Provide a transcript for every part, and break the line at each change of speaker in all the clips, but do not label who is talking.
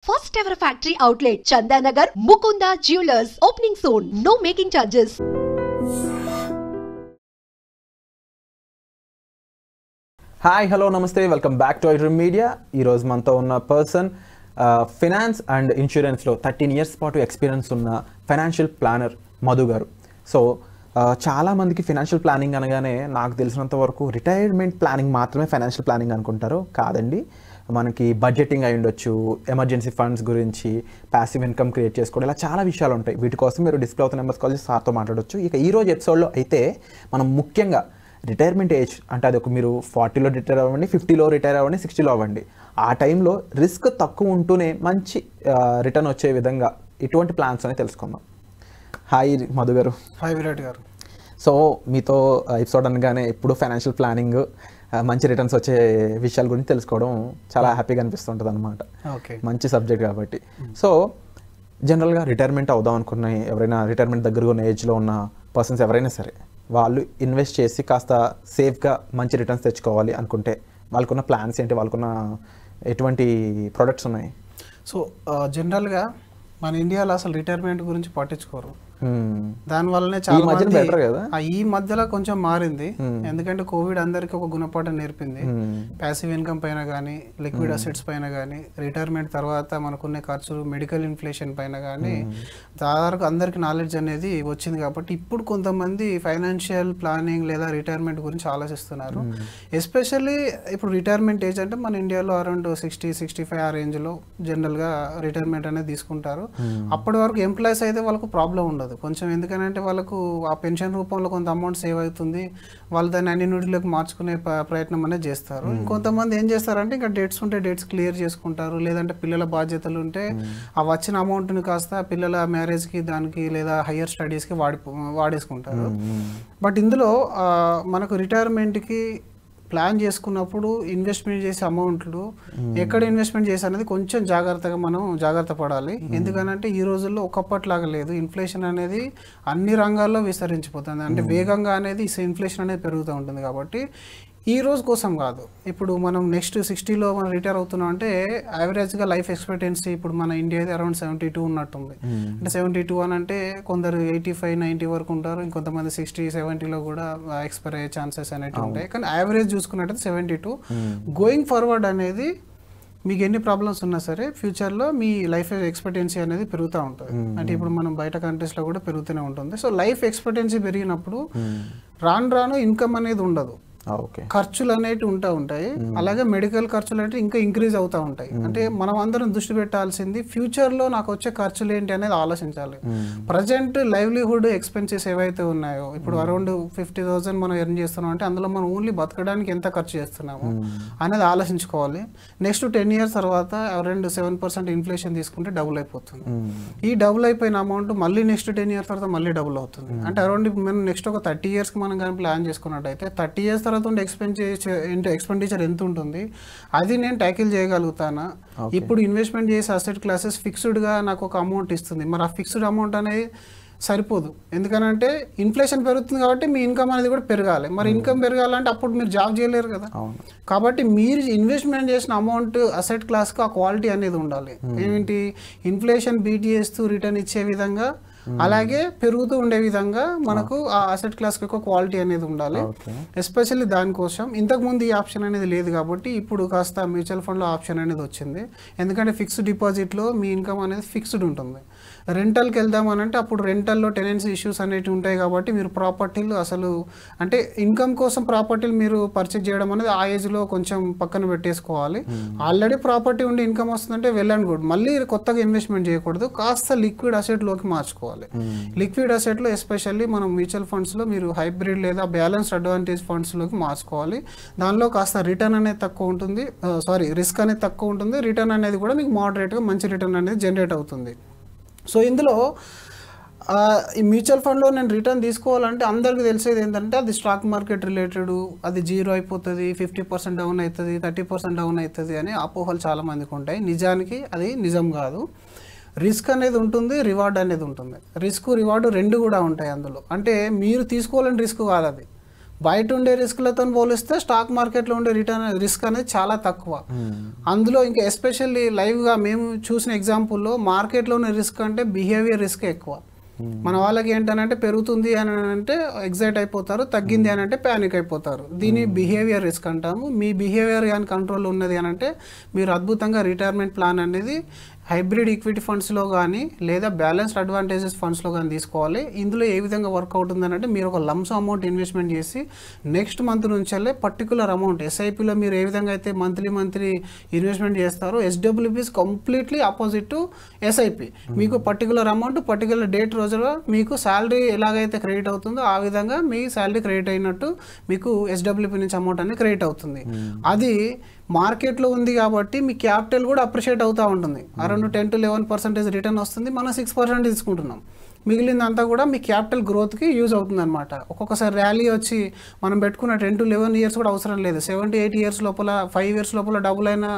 First ever factory outlet, Chandanagar, Mukunda Jewelers, opening soon. No making charges.
Hi hello నమస్తే welcome back to iDream media. ఈరోజు మనతో ఉన్న person finance and ఇన్సూరెన్స్లో 13 years పాటు experience ఉన్న financial planner Madhu గారు. So చాలామందికి ఫైనాన్షియల్ ప్లానింగ్ అనగానే నాకు తెలిసినంత వరకు రిటైర్మెంట్ ప్లానింగ్ మాత్రమే ఫైనాన్షియల్ ప్లానింగ్ అనుకుంటారు. కాదండి, మనకి బడ్జెటింగ్ అయి ఉండొచ్చు, ఎమర్జెన్సీ ఫండ్స్ గురించి, ప్యాసివ్ ఇన్కమ్ క్రియేట్ చేసుకోవడం, ఇలా చాలా విషయాలు ఉంటాయి. వీటి కోసం మీరు డిస్ప్లే అవుతున్న నెంబర్స్ కాల్ చేసి సార్తో మాట్లాడవచ్చు. ఇక ఈరోజు ఎపిసోడ్లో అయితే మనం ముఖ్యంగా రిటైర్మెంట్ ఏజ్ అంటే అది ఒక మీరు 40లో రిటైర్ అవ్వండి, 50లో రిటైర్ అవ్వండి, 60లో అవ్వండి, ఆ టైంలో రిస్క్ తక్కువ ఉంటూనే మంచి రిటర్న్ వచ్చే విధంగా ఇటువంటి ప్లాన్స్ అని తెలుసుకుందాం. హాయ్ మధు గారు.
హాయ్ విరాట్ గారు.
సో మీతో ఎపిసోడ్ అనగానే ఇప్పుడు ఫైనాన్షియల్ ప్లానింగ్, మంచి రిటర్న్స్ వచ్చే విషయాల గురించి తెలుసుకోవడం చాలా హ్యాపీగా అనిపిస్తుంటుంది అనమాట.
ఓకే,
మంచి సబ్జెక్ట్ కాబట్టి. సో జనరల్గా రిటైర్మెంట్ అవుదాం అనుకున్న ఎవరైనా, రిటైర్మెంట్ దగ్గరగా ఉన్న ఏజ్లో ఉన్న పర్సన్స్ ఎవరైనా సరే, వాళ్ళు ఇన్వెస్ట్ చేసి కాస్త సేఫ్గా మంచి రిటర్న్స్ తెచ్చుకోవాలి అనుకుంటే వాళ్ళకున్న ప్లాన్స్ ఏంటి, వాళ్ళకున్న ఎటువంటి ప్రొడక్ట్స్ ఉన్నాయి?
సో జనరల్గా మన ఇండియాలో అసలు రిటైర్మెంట్ గురించి పట్టించుకోరు. దానివల్లనే చాలా ఈ మధ్యలో కొంచెం మారింది. ఎందుకంటే కోవిడ్ అందరికి ఒక గుణపాఠం నేర్పింది. ప్యాసివ్ ఇన్కమ్ పైన కానీ, లిక్విడ్ అసెట్స్ పైన కానీ, రిటైర్మెంట్ తర్వాత మనకున్న ఖర్చులు, మెడికల్ ఇన్ఫ్లేషన్ పైన కానీ దాదాపు అందరికి నాలెడ్జ్ అనేది వచ్చింది. కాబట్టి ఇప్పుడు కొంతమంది ఫైనాన్షియల్ ప్లానింగ్ లేదా రిటైర్మెంట్ గురించి ఆలోచిస్తున్నారు. ఎస్పెషల్లీ ఇప్పుడు రిటైర్మెంట్ ఏజ్ అంటే మన ఇండియాలో అరౌండ్ 60-65 ఆ రేంజ్లో జనరల్గా రిటైర్మెంట్ అనేది తీసుకుంటారు. అప్పటి వరకు ఎంప్లాయీస్ అయితే వాళ్ళకు ప్రాబ్లం ఉండదు కొంచెం, ఎందుకంటే వాళ్ళకు ఆ పెన్షన్ రూపంలో కొంత అమౌంట్ సేవ్ అవుతుంది. వాళ్ళు దాన్ని అన్ని నూటిలోకి మార్చుకునే ప్రయత్నం అనేది చేస్తారు. ఇంకొంతమంది ఏం చేస్తారంటే ఇంకా డేట్స్ ఉంటే డేట్స్ క్లియర్ చేసుకుంటారు, లేదంటే పిల్లల బాధ్యతలు ఉంటే ఆ వచ్చిన అమౌంట్ని కాస్త పిల్లల మ్యారేజ్కి, దానికి లేదా హయ్యర్ స్టడీస్కి వాడేసుకుంటారు. బట్ ఇందులో మనకు రిటైర్మెంట్కి ప్లాన్ చేసుకున్నప్పుడు ఇన్వెస్ట్మెంట్ చేసే అమౌంట్లు ఎక్కడ ఇన్వెస్ట్మెంట్ చేసే అనేది కొంచెం జాగ్రత్తగా మనం జాగ్రత్త పడాలి. ఎందుకనంటే ఈ రోజుల్లో ఒకప్పట్లాగా లేదు. ఇన్ఫ్లేషన్ అనేది అన్ని రంగాల్లో విస్తరించిపోతుంది. అంటే వేగంగా అనేది ఇన్ఫ్లేషన్ అనేది పెరుగుతూ ఉంటుంది. కాబట్టి ఈ రోజు కోసం కాదు, ఇప్పుడు మనం నెక్స్ట్ 60లో మనం రిటైర్ అవుతున్నాం అంటే యావరేజ్గా లైఫ్ ఎక్స్పెక్టెన్సీ ఇప్పుడు మన ఇండియా అయితే అరౌండ్ 72 ఉన్నట్టుంది. అంటే 72 అని అంటే కొందరు 85-90 వరకు ఉంటారు, ఇంకొంతమంది 60-70లో కూడా ఎక్స్పైర్ అయ్యే ఛాన్సెస్ అనేవి ఉంటాయి. కానీ యావరేజ్ చూసుకున్నట్టయితే 72. గోయింగ్ ఫార్వర్డ్ అనేది మీకు ఎన్ని ప్రాబ్లమ్స్ ఉన్నా సరే ఫ్యూచర్లో మీ లైఫ్ ఎక్స్పెక్టెన్సీ అనేది పెరుగుతూ ఉంటుంది. అంటే ఇప్పుడు మనం బయట కంట్రీస్లో కూడా పెరుగుతూనే ఉంటుంది. సో లైఫ్ ఎక్స్పెక్టెన్సీ పెరిగినప్పుడు రాను ఇన్కమ్ అనేది ఉండదు, ఖర్చులు అనేవి ఉంటాయి. అలాగే మెడికల్ ఖర్చులు అంటే ఇంకా ఇంక్రీజ్ అవుతూ ఉంటాయి. అంటే మనం అందరం దృష్టి పెట్టాల్సింది ఫ్యూచర్లో నాకు వచ్చే ఖర్చులు ఏంటి అనేది ఆలోచించాలి. ప్రజెంట్ లైవ్లీహుడ్ ఎక్స్పెన్సెస్ ఏవైతే ఉన్నాయో, ఇప్పుడు అరౌండ్ 50,000 మనం ఎర్న్ చేస్తున్నాం అంటే అందులో మనం ఓన్లీ బతకడానికి ఎంత ఖర్చు చేస్తున్నాము అనేది ఆలోచించుకోవాలి. నెక్స్ట్ 10 years తర్వాత అరౌండ్ 7% ఇన్ఫ్లేషన్ తీసుకుంటే డబుల్ అయిపోతుంది. ఈ డబుల్ అయిపోయిన అమౌంట్ మళ్ళీ నెక్స్ట్ 10 years తర్వాత మళ్ళీ డబుల్ అవుతుంది. అంటే అరౌండ్ మనం నెక్స్ట్ ఒక 30 yearsకి మనం కానీ ప్లాన్ చేసుకున్నట్టయితే 30 years తర్వాత ఎక్స్పెండిచర్ ఎంత ఉంటుంది అది నేను ట్యాకిల్ చేయగలుగుతానా? ఇప్పుడు ఇన్వెస్ట్మెంట్ చేసే అసెట్ క్లాసెస్ ఫిక్స్డ్గా నాకు ఒక అమౌంట్ ఇస్తుంది, మరి ఆ ఫిక్స్డ్ అమౌంట్ అనేది సరిపోదు. ఎందుకనంటే ఇన్ఫ్లేషన్ పెరుగుతుంది కాబట్టి మీ ఇన్కమ్ అనేది కూడా పెరగాలి. మరి ఇన్కమ్ పెరగాలంటే అప్పుడు మీరు జాబ్ చేయలేరు కదా. కాబట్టి మీరు ఇన్వెస్ట్మెంట్ చేసిన అమౌంట్ అసెట్ క్లాస్కి ఆ క్వాలిటీ అనేది ఉండాలి. ఏంటి, ఇన్ఫ్లేషన్ బీట్ చేస్తూ రిటర్న్ ఇచ్చే విధంగా, అలాగే పెరుగుతూ ఉండే విధంగా మనకు ఆ అసెట్ క్లాస్కి ఒక క్వాలిటీ అనేది ఉండాలి. ఎస్పెషల్లీ దానికోసం ఇంతకుముందు ఈ ఆప్షన్ అనేది లేదు కాబట్టి ఇప్పుడు కాస్త మ్యూచువల్ ఫండ్లో ఆప్షన్ అనేది వచ్చింది. ఎందుకంటే ఫిక్స్డ్ డిపాజిట్లో మీ ఇన్కమ్ అనేది ఫిక్స్డ్ ఉంటుంది. రెంటల్కి వెళ్దామనంటే అప్పుడు రెంటల్లో టెనెన్సీ ఇష్యూస్ అనేవి ఉంటాయి. కాబట్టి మీరు ప్రాపర్టీలు అసలు అంటే ఇన్కమ్ కోసం ప్రాపర్టీలు మీరు పర్చేజ్ చేయడం అనేది ఆ ఏజ్లో కొంచెం పక్కన పెట్టేసుకోవాలి. ఆల్రెడీ ప్రాపర్టీ ఉండి ఇన్కమ్ వస్తుందంటే వెల్ అండ్ గుడ్, మళ్ళీ కొత్తగా ఇన్వెస్ట్మెంట్ చేయకూడదు, కాస్త లిక్విడ్ అసెట్లోకి మార్చుకోవాలి. లిక్విడ్ అసెట్లో ఎస్పెషల్లీ మనం మ్యూచువల్ ఫండ్స్లో మీరు హైబ్రిడ్ లేదా బ్యాలెన్స్డ్ అడ్వాంటేజ్ ఫండ్స్లోకి మార్చుకోవాలి. దానిలో కాస్త రిటర్న్ అనేది తక్కువ ఉంటుంది, రిస్క్ అనేది తక్కువ ఉంటుంది, రిటర్న్ అనేది కూడా మీకు మోడరేట్గా మంచి రిటర్న్ అనేది జనరేట్ అవుతుంది. సో ఇందులో ఈ మ్యూచువల్ ఫండ్లో నేను రిటర్న్ తీసుకోవాలంటే అందరికీ తెలిసేది ఏంటంటే అది స్టాక్ మార్కెట్ రిలేటెడ్, అది 0 అయిపోతుంది, 50% డౌన్ అవుతుంది, 30% డౌన్ అవుతుంది అని అపోహలు చాలామందికి ఉంటాయి. నిజానికి అది నిజం కాదు. రిస్క్ అనేది ఉంటుంది, రివార్డ్ అనేది ఉంటుంది. రిస్క్ రివార్డు రెండు కూడా ఉంటాయి అందులో. అంటే మీరు తీసుకోవాలని రిస్క్ కాదు, అది బయట ఉండే రిస్క్లతో పోలిస్తే స్టాక్ మార్కెట్లో ఉండే రిటర్న్ రిస్క్ అనేది చాలా తక్కువ. అందులో ఇంకా ఎస్పెషల్లీ లైవ్గా మేము చూసిన ఎగ్జాంపుల్లో మార్కెట్లో ఉన్న రిస్క్ అంటే బిహేవియర్ రిస్క్ ఎక్కువ. మన వాళ్ళకి ఏంటంటే పెరుగుతుంది అని అంటే ఎగ్జైట్ అయిపోతారు, తగ్గింది అని అంటే ప్యానిక్ అయిపోతారు. దీన్ని బిహేవియర్ రిస్క్ అంటాము. మీ బిహేవియర్ కానీ కంట్రోల్ ఉన్నది అని అంటే మీరు అద్భుతంగా రిటైర్మెంట్ ప్లాన్ అనేది హైబ్రిడ్ ఈక్విటీ ఫండ్స్లో కానీ లేదా బ్యాలెన్స్డ్ అడ్వాంటేజెస్ ఫండ్స్లో కానీ తీసుకోవాలి. ఇందులో ఏ విధంగా వర్క్ అవుతుంది అంటే మీరు ఒక లంప్స్ అమౌంట్ ఇన్వెస్ట్మెంట్ చేసి నెక్స్ట్ మంత్ నుంచెల్లే పర్టికులర్ అమౌంట్ ఎస్ఐపిలో మీరు ఏ విధంగా అయితే మంత్లీ ఇన్వెస్ట్మెంట్ చేస్తారో ఎస్డబ్ల్యూపీస్ కంప్లీట్లీ ఆపోజిట్ టు ఎస్ఐపి. మీకు పర్టికులర్ అమౌంట్ పర్టికులర్ డేట్ రోజులో మీకు శాలరీ ఎలాగైతే క్రెడిట్ అవుతుందో ఆ విధంగా మీ శాలరీ క్రెడిట్ అయినట్టు మీకు ఎస్డబ్ల్యూపీ నుంచి అమౌంట్ అనేది క్రెడిట్ అవుతుంది. అది మార్కెట్లో ఉంది కాబట్టి మీ క్యాపిటల్ కూడా అప్రిషియేట్ అవుతూ ఉంటుంది. అరౌండ్ 10 to 11% రిటర్న్ వస్తుంది, మనం 6% తీసుకుంటున్నాం. మిగిలిందంతా కూడా మీ క్యాపిటల్ గ్రోత్కి యూజ్ అవుతుంది అనమాట. ఒక్కొక్కసారి ర్యాలీ వచ్చి మనం పెట్టుకున్న 10 to 11 years కూడా అవసరం లేదు, 7 to 8 years లోపల 5 years లోపల డబుల్ అయిన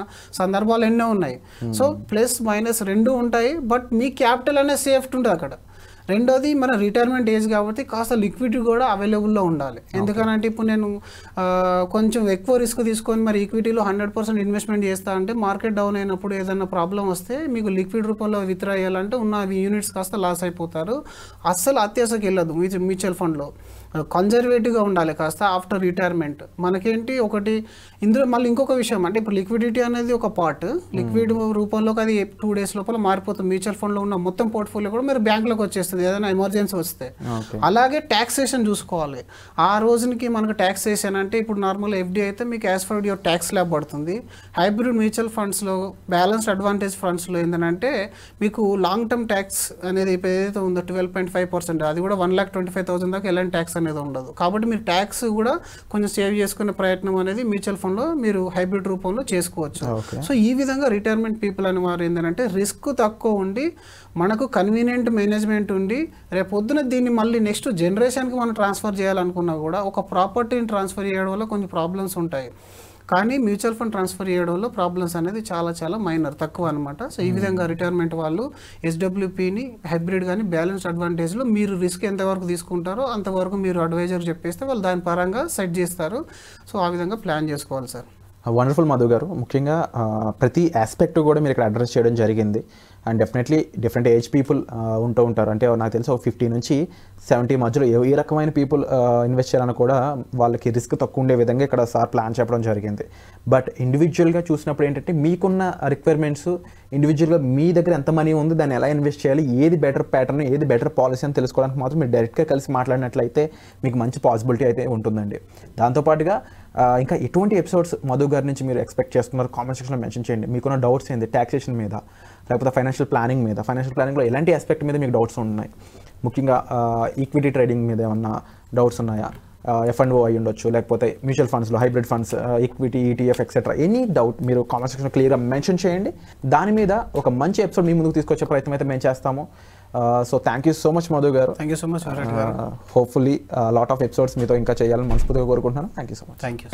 సందర్భాలు ఎన్నో ఉన్నాయి. సో ప్లస్ మైనస్ రెండు ఉంటాయి, బట్ మీ క్యాపిటల్ అనేది సేఫ్టీ ఉంటుంది అక్కడ. రెండోది మన రిటైర్మెంట్ ఏజ్ కాబట్టి కాస్త లిక్విడిటీ కూడా అవైలబుల్లో ఉండాలి. ఎందుకనంటే ఇప్పుడు నేను కొంచెం ఎక్కువ రిస్క్ తీసుకొని మరి ఈక్విటీలో 100% ఇన్వెస్ట్మెంట్ చేస్తా అంటే మార్కెట్ డౌన్ అయినప్పుడు ఏదైనా ప్రాబ్లం వస్తే మీకు లిక్విడ్ రూపంలో విత్డ్రా చేయాలంటే ఉన్న యూనిట్స్ కాస్త లాస్ అయిపోతారు. అస్సలు అత్యాశకి వెళ్ళదు మ్యూచువల్ ఫండ్లో. కన్జర్వేటివ్గా ఉండాలి కాస్త ఆఫ్టర్ రిటైర్మెంట్. మనకేంటి ఒకటి ఇందులో మళ్ళీ ఇంకొక విషయం అంటే ఇప్పుడు లిక్విడిటీ అనేది ఒక పార్ట్, లిక్విడ్ రూపంలోకి అది 2 days లోపల మారిపోతుంది. మ్యూచువల్ ఫండ్లో ఉన్న మొత్తం పోర్ట్ఫోలియో కూడా మీరు బ్యాంక్లోకి వచ్చేస్తుంది ఏదైనా ఎమర్జెన్సీ వస్తే. అలాగే ట్యాక్సేషన్ చూసుకోవాలి. ఆ రోజునికి మనకు ట్యాక్సేషన్ అంటే ఇప్పుడు నార్మల్ ఎఫ్డి అయితే మీకు as for your tax slab పడుతుంది. హైబ్రిడ్ మ్యూచువల్ ఫండ్స్లో బ్యాలెన్స్డ్ అడ్వాంటేజ్ ఫండ్స్లో ఏంటంటే మీకు లాంగ్ టర్మ్ ట్యాక్స్ అనేది ఏదైతే ఉందో 12.5%, అది కూడా 1,25,000 దాకా ఎలాంటి ట్యాక్స్ అనేది ఉండదు. కాబట్టి మీరు ట్యాక్స్ కూడా కొంచెం సేవ్ చేసుకునే ప్రయత్నం అనేది మ్యూచువల్ ఫండ్లో మీరు హైబ్రిడ్ రూపంలో చేసుకోవచ్చు. సో ఈ విధంగా రిటైర్మెంట్ పీపుల్ అని వారు ఏంటంటే రిస్క్ తక్కువ ఉండి మనకు కన్వీనియంట్ మేనేజ్మెంట్ ఉండి రేపు పొద్దున దీన్ని మళ్ళీ నెక్స్ట్ జనరేషన్కి మనం ట్రాన్స్ఫర్ చేయాలనుకున్నా కూడా ఒక ప్రాపర్టీని ట్రాన్స్ఫర్ చేయడం వల్ల కొంచెం ప్రాబ్లమ్స్ ఉంటాయి. కానీ మ్యూచువల్ ఫండ్ ట్రాన్స్ఫర్ చేయడంలో ప్రాబ్లమ్స్ అనేది చాలా మైనర్, తక్కువ అనమాట. సో ఈ విధంగా రిటైర్మెంట్ వాళ్ళు ఎస్డబ్ల్యూపీని హైబ్రిడ్ కానీ బ్యాలెన్స్డ్ అడ్వాంటేజ్లో మీరు రిస్క్ ఎంతవరకు తీసుకుంటారో అంతవరకు మీరు అడ్వైజర్ చెప్పేస్తే వాళ్ళు దాని పరంగా సెట్ చేస్తారు. సో ఆ విధంగా ప్లాన్ చేసుకోవాలి సార్.
వండర్ఫుల్ మధు గారు. ముఖ్యంగా ప్రతి ఆస్పెక్ట్ కూడా మీరు ఇక్కడ అడ్రస్ చేయడం జరిగింది. And definitely different age people ఉంటూ ఉంటారు. అంటే నాకు తెలిసి ఒక 50 నుంచి 70 మధ్యలో ఏ రకమైన పీపుల్ ఇన్వెస్ట్ చేయాలని కూడా వాళ్ళకి రిస్క్ తక్కువ ఉండే విధంగా ఇక్కడ సార్ ప్లాన్ చెప్పడం జరిగింది. బట్ ఇండివిజువల్గా చూసినప్పుడు ఏంటంటే మీకున్న రిక్వైర్మెంట్స్, ఇండివిజువల్గా మీ దగ్గర ఎంత మనీ ఉంది, దాన్ని ఎలా ఇన్వెస్ట్ చేయాలి, ఏది బెటర్ ప్యాటర్న్, ఏది బెటర్ పాలసీ అని తెలుసుకోవడానికి మాత్రం మీరు డైరెక్ట్గా కలిసి మాట్లాడినట్లయితే మీకు మంచి పాసిబిలిటీ అయితే ఉంటుందండి. దాంతోపాటుగా ఇంకా ఎటువంటి ఎపిసోడ్స్ మధు గారి నుంచి మీరు ఎక్స్పెక్ట్ చేస్తున్నారు కామెంట్ సెక్షన్లో మెన్షన్ చేయండి. మీకున్న డౌట్స్ ఏంది, ట్యాక్సేషన్ మీద లేకపోతే ఫైనాన్షియల్ ప్లానింగ్ మీద, ఫైనాన్షియల్ ప్లానింగ్లో ఎలాంటి ఆస్పెక్ట్ మీద మీకు డౌట్స్ ఉన్నాయి, ముఖ్యంగా ఈక్విటీ ట్రేడింగ్ మీద ఏమన్నా డౌట్స్ ఉన్నాయా, F&O అయి ఉండొచ్చు, లేకపోతే మ్యూచువల్ ఫండ్స్లో hybrid funds, equity, ETF etcetera, any doubt మీరు కామెంట్ సెక్షన్లో క్లియర్గా మెన్షన్ చేయండి. దాని మీద ఒక మంచి ఎపిసోడ్ మీ ముందుకు తీసుకొచ్చే ప్రయత్నం అయితే మేము చేస్తాము. So thank you so much Madhu garu.
Thank you so much.
Hopefully lot of episodes మీతో ఇంకా చేయాలని మనస్ఫూర్తిగా కోరుకుంటున్నాను. Thank you so much.
Thank you.